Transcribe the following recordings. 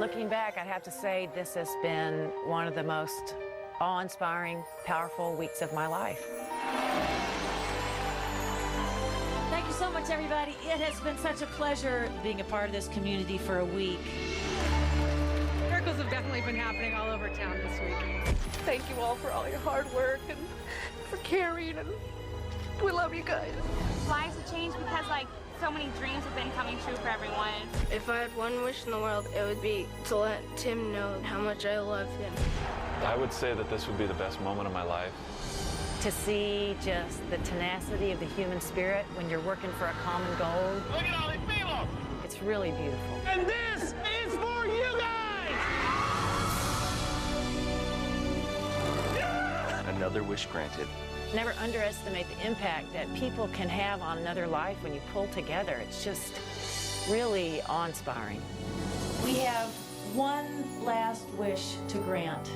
Looking back, I'd have to say this has been one of the most awe-inspiring, powerful weeks of my life. Thank you so much, everybody. It has been such a pleasure being a part of this community for a week. Miracles have definitely been happening all over town this week. Thank you all for all your hard work and for caring, and we love you guys. Lives have changed because, so many dreams have been coming true for everyone. If I had one wish in the world, it would be to let Tim know how much I love him. I would say that this would be the best moment of my life. To see just the tenacity of the human spirit when you're working for a common goal. Look at all these people! It's really beautiful. And this is for you guys! Yeah! Another wish granted. Never underestimate the impact that people can have on another life when you pull together. It's just really awe-inspiring. We have one last wish to grant.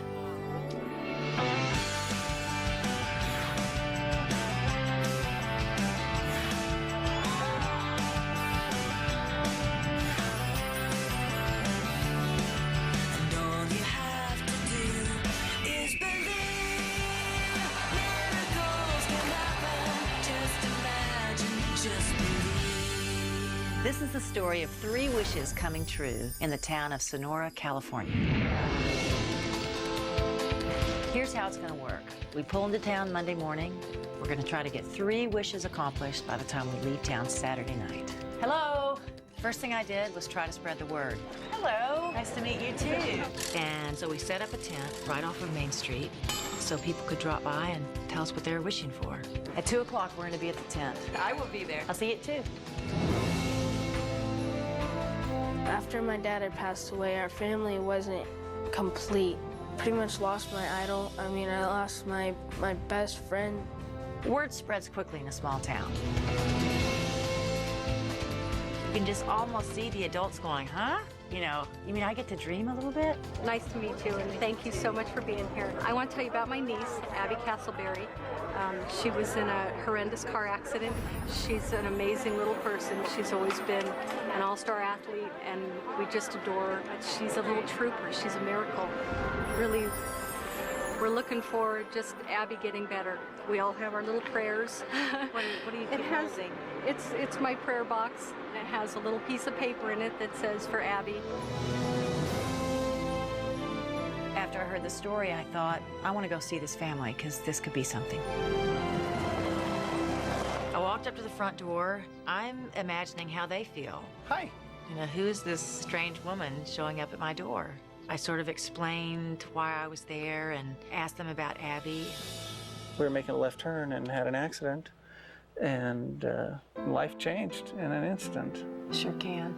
This is the story of 3 wishes coming true in the town of Sonora, California. Here's how it's going to work. We pull into town Monday morning. We're going to try to get 3 wishes accomplished by the time we leave town Saturday night. Hello! First thing I did was try to spread the word. Hello! Nice to meet you, too. And so we set up a tent right off of Main Street so people could drop by and tell us what they were wishing for. At 2 o'clock, we're going to be at the tent. I will be there. I'll see you at 2. After my dad had passed away, our family wasn't complete. Pretty much lost my idol. I mean, I lost my best friend. Word spreads quickly in a small town. You can just almost see the adults going, huh? You know, you mean I get to dream a little bit? Nice to meet you, and thank you so much for being here. I want to tell you about my niece, Abby Castleberry. She was in a horrendous car accident. She's an amazing little person. She's always been an all-star athlete, and we just adore her. She's a little trooper. She's a miracle. Really, we're looking for just Abby getting better. We all have our little prayers. What do you keep holding? It's my prayer box. It has a little piece of paper in it that says for Abby. After I heard the story, I thought, I want to go see this family because this could be something. I walked up to the front door. I'm imagining how they feel. Hi. You know, who is this strange woman showing up at my door? I sort of explained why I was there and asked them about Abby. We were making a left turn and had an accident, and life changed in an instant. Sure can.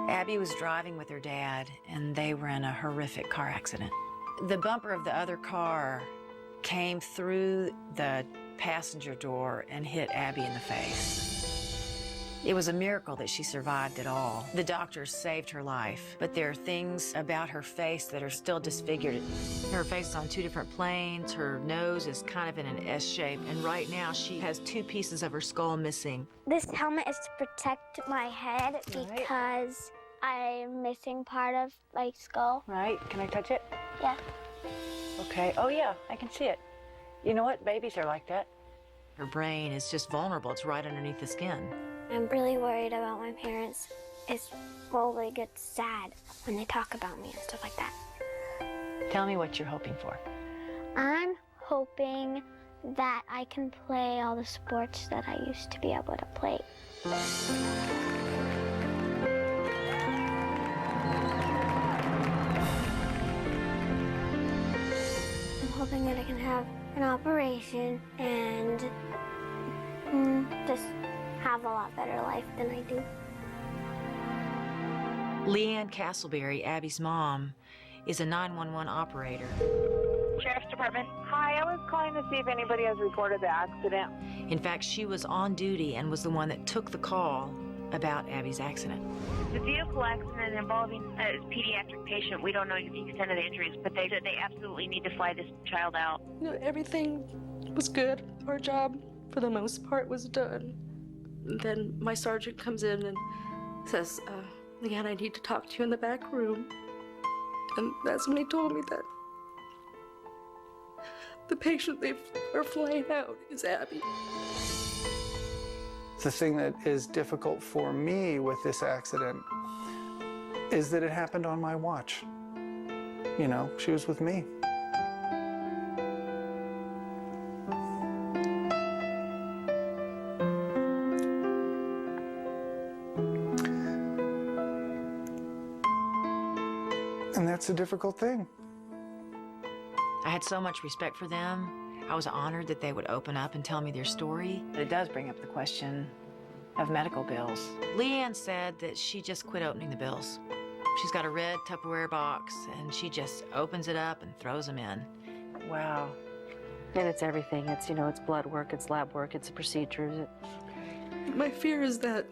Abby was driving with her dad, and they were in a horrific car accident. The bumper of the other car came through the passenger door and hit Abby in the face. It was a miracle that she survived at all. The doctors saved her life, but there are things about her face that are still disfigured. Her face is on 2 different planes, her nose is kind of in an S shape, and right now she has 2 pieces of her skull missing. This helmet is to protect my head because I'm missing part of my skull. Right, can I touch it? Yeah. Okay, oh yeah, I can see it. You know what, babies are like that. Her brain is just vulnerable, it's right underneath the skin. I'm really worried about my parents. They get sad when they talk about me and stuff like that. Tell me what you're hoping for. I'm hoping that I can play all the sports that I used to be able to play. I'm hoping that I can have an operation and just have a lot better life than I do. Leanne Castleberry, Abby's mom, is a 911 operator. Sheriff's Department. Hi, I was calling to see if anybody has reported the accident. In fact, she was on duty and was the one that took the call about Abby's accident. The vehicle accident involving a pediatric patient, we don't know the extent of the injuries, but they said they absolutely need to fly this child out. You know, everything was good. Our job, for the most part, was done. And then my sergeant comes in and says, Leanne, I need to talk to you in the back room. And that's when he told me that the patient they are flying out is Abby. The thing that is difficult for me with this accident is that it happened on my watch. You know, she was with me. And that's a difficult thing. I had so much respect for them. I was honored that they would open up and tell me their story. It does bring up the question of medical bills. Leanne said that she just quit opening the bills. She's got a red Tupperware box, and she just opens it up and throws them in. Wow. And it's everything. It's, you know, it's blood work, it's lab work, it's procedures. My fear is that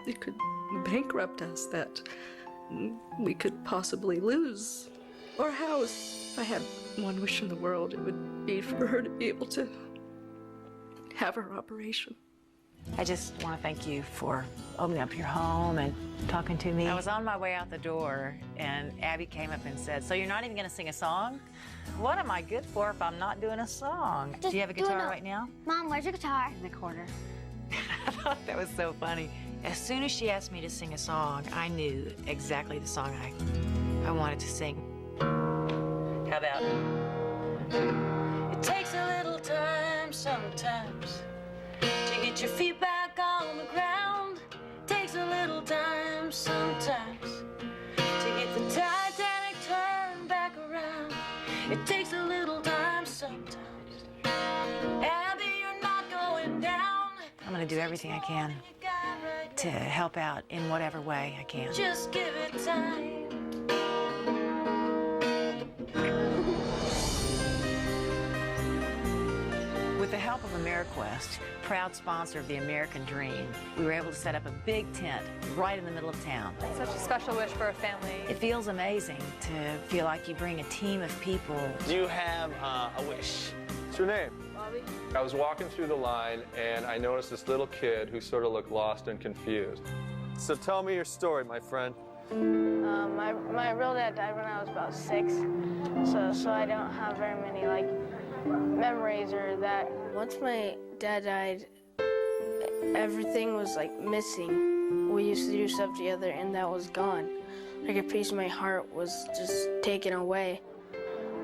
it could bankrupt us, that we could possibly lose our house. If I had one wish in the world, it would be for her to be able to have her operation. I just want to thank you for opening up your home and talking to me. I was on my way out the door, and Abby came up and said, "So you're not even going to sing a song? What am I good for if I'm not doing a song?" Do you have a guitar right now? Mom, where's your guitar? In the corner. I thought that was so funny. As soon as she asked me to sing a song, I knew exactly the song I wanted to sing. How about it takes a little time sometimes to get your feet back on the ground. Takes a little time sometimes to get the Titanic turned back around. It takes a little time sometimes. Abby, you're not going down. I'm gonna do everything I can to help out in whatever way I can. Just give it time. With the help of AmeriQuest, proud sponsor of the American Dream, we were able to set up a big tent right in the middle of town. Such a special wish for a family. It feels amazing to feel like you bring a team of people. Do you have a wish? What's your name? Bobby? I was walking through the line, and I noticed this little kid who sort of looked lost and confused. So tell me your story, my friend. My real dad died when I was about 6, so I don't have very many memories or that. Once my dad died, everything was missing. We used to do stuff together, and that was gone. Like a piece of my heart was just taken away.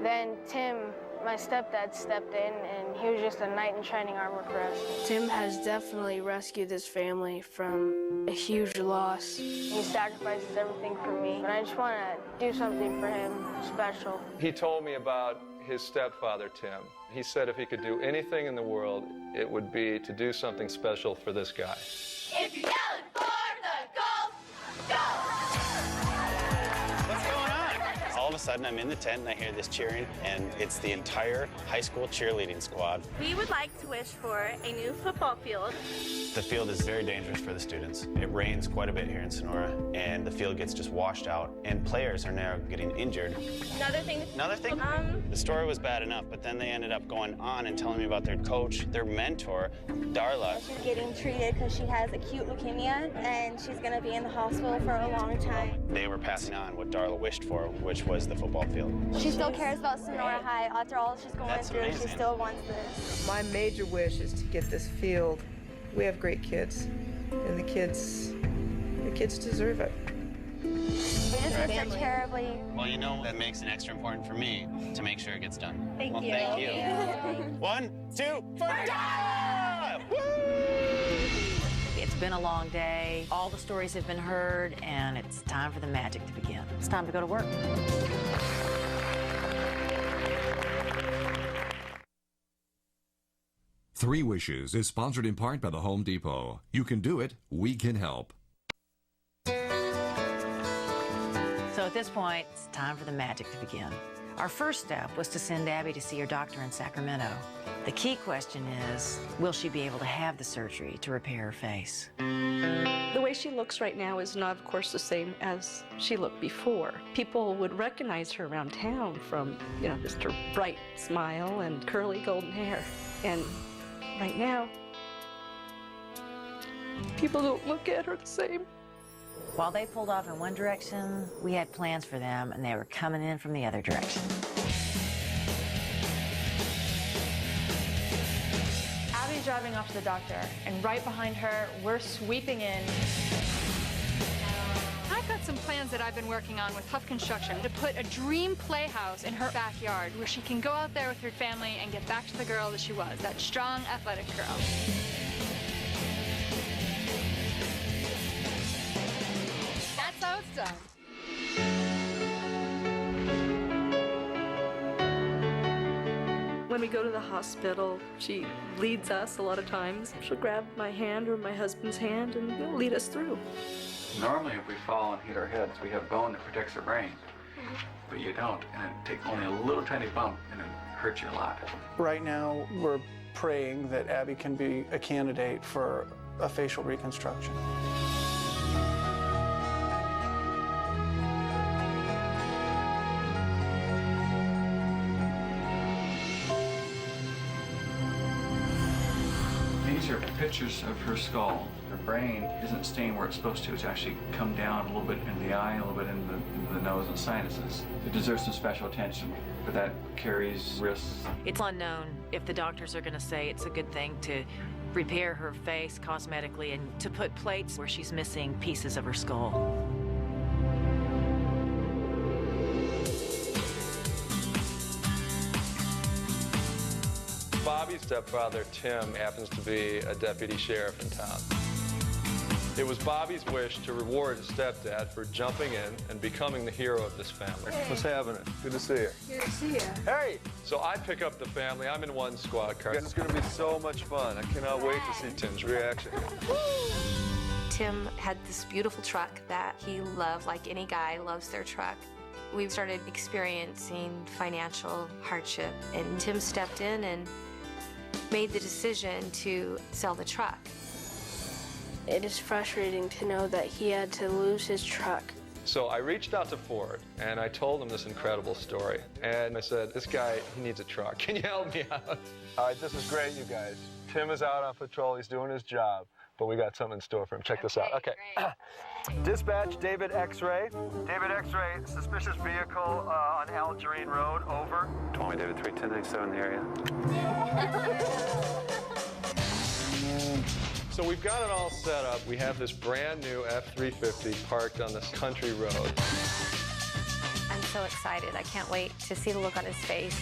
Then Tim, my stepdad, stepped in, and he was just a knight in shining armor for us. Tim has definitely rescued this family from a huge loss. He sacrifices everything for me, and I just want to do something for him special. He told me about his stepfather, Tim. He said if he could do anything in the world, it would be to do something special for this guy. If you're yelling for the gold, go! What's going on? All of a sudden, I'm in the tent and I hear this cheering, and it's the entire high school cheerleading squad. We would like to wish for a new football field. The field is very dangerous for the students. It rains quite a bit here in Sonora, and the field gets just washed out, and players are now getting injured. Another thing? The story was bad enough, but then they ended up going on and telling me about their coach, their mentor, Darla. She's getting treated because she has acute leukemia, and she's going to be in the hospital for a long time. They were passing on what Darla wished for, which was the football field. She still cares about Sonora High. After all she's going through, amazing. she still wants this. My major wish is to get this field. We have great kids, and the kids deserve it. We just miss her terribly. Well, you know, that makes it extra important for me to make sure it gets done. Thank you. Thank you. 1, 2, for Darla! Woo! It's been a long day. All the stories have been heard, and it's time for the magic to begin. It's time to go to work. Three Wishes is sponsored in part by the Home Depot. You can do it. We can help. So at this point, it's time for the magic to begin. Our first step was to send Abby to see her doctor in Sacramento. The key question is, will she be able to have the surgery to repair her face? The way she looks right now is not, of course, the same as she looked before. People would recognize her around town from, just her bright smile and curly golden hair. And right now, people don't look at her the same. While they pulled off in one direction, we had plans for them, and they were coming in from the other direction. Abby's driving off to the doctor, and right behind her, we're sweeping in. I've got some plans that I've been working on with Huff Construction to put a dream playhouse in her backyard where she can go out there with her family and get back to the girl that she was, that strong, athletic girl. That's how it's done. When we go to the hospital, she leads us a lot of times. She'll grab my hand or my husband's hand and lead us through. Normally, if we fall and hit our heads, we have bone that protects our brain. But you don't, and it takes only a little tiny bump, and it hurts you a lot. Right now, we're praying that Abby can be a candidate for a facial reconstruction. These are pictures of her skull. Her brain isn't staying where it's supposed to. It's actually come down a little bit into the eye, a little bit into the nose and sinuses. It deserves some special attention, but that carries risks. It's unknown if the doctors are going to say it's a good thing to repair her face cosmetically and to put plates where she's missing pieces of her skull. Bobby's stepfather, Tim, happens to be a deputy sheriff in town. It was Bobby's wish to reward his stepdad for jumping in and becoming the hero of this family. Hey. What's happening? Good to see you. Good to see you. Hey! So I pick up the family. I'm in one squad car. This is going to be so much fun. I cannot wait to see Tim's reaction. Tim had this beautiful truck that he loved, like any guy loves their truck. We started experiencing financial hardship, and Tim stepped in and made the decision to sell the truck. It is frustrating to know that he had to lose his truck. So I reached out to Ford, and I told him this incredible story. And I said, this guy, he needs a truck. Can you help me out? All right, this is great, you guys. Tim is out on patrol. He's doing his job. But we got something in store for him. Check this out. Okay. Dispatch, David X-Ray. David X-Ray, suspicious vehicle on Algerine Road, over. Call me David 31097 in the area. So we've got it all set up. We have this brand new F-350 parked on this country road. I'm so excited. I can't wait to see the look on his face.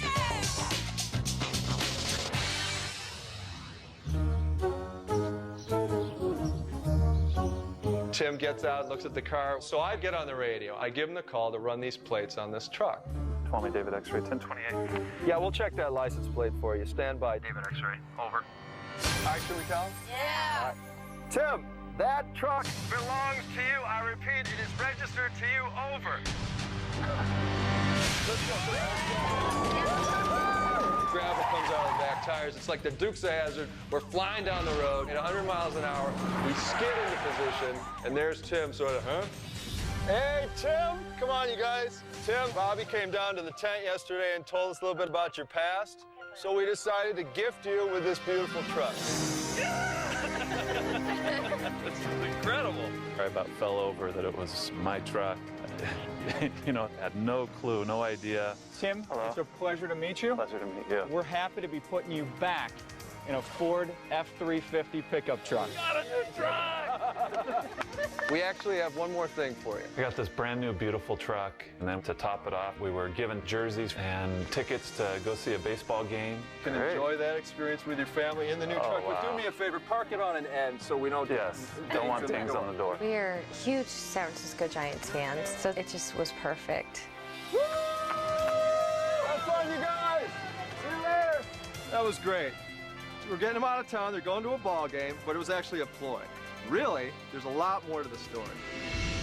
Tim gets out and looks at the car. So I get on the radio. I give him the call to run these plates on this truck. Call me David X-ray 1028. Yeah, we'll check that license plate for you. Stand by, David X-ray. Over. All right, should we tell him? Yeah. All right. Tim, that truck belongs to you. I repeat, it is registered to you. Over. Let's go. Gravel comes out of the back tires. It's like the Dukes of Hazzard. We're flying down the road at 100 miles an hour. We skid into position, and there's Tim sort of, Hey, Tim, come on, you guys. Tim, Bobby came down to the tent yesterday and told us a little bit about your past, so we decided to gift you with this beautiful truck. This is incredible. I about fell over that it was my truck. You know, had no clue, no idea. Tim, hello. It's a pleasure to meet you. Pleasure to meet you. We're happy to be putting you back in a Ford F-350 pickup truck. Got a new truck! We actually have one more thing for you. We got this brand new beautiful truck, and then to top it off, we were given jerseys and tickets to go see a baseball game. You can enjoy that experience with your family in the new truck. Wow. But do me a favor, park it on an end so we don't don't want dings on the door. We are huge San Francisco Giants fans, so it just was perfect. Woo! Have fun, you guys! See you later! That was great. We're getting them out of town. They're going to a ball game, but it was actually a ploy. Really, there's a lot more to the story.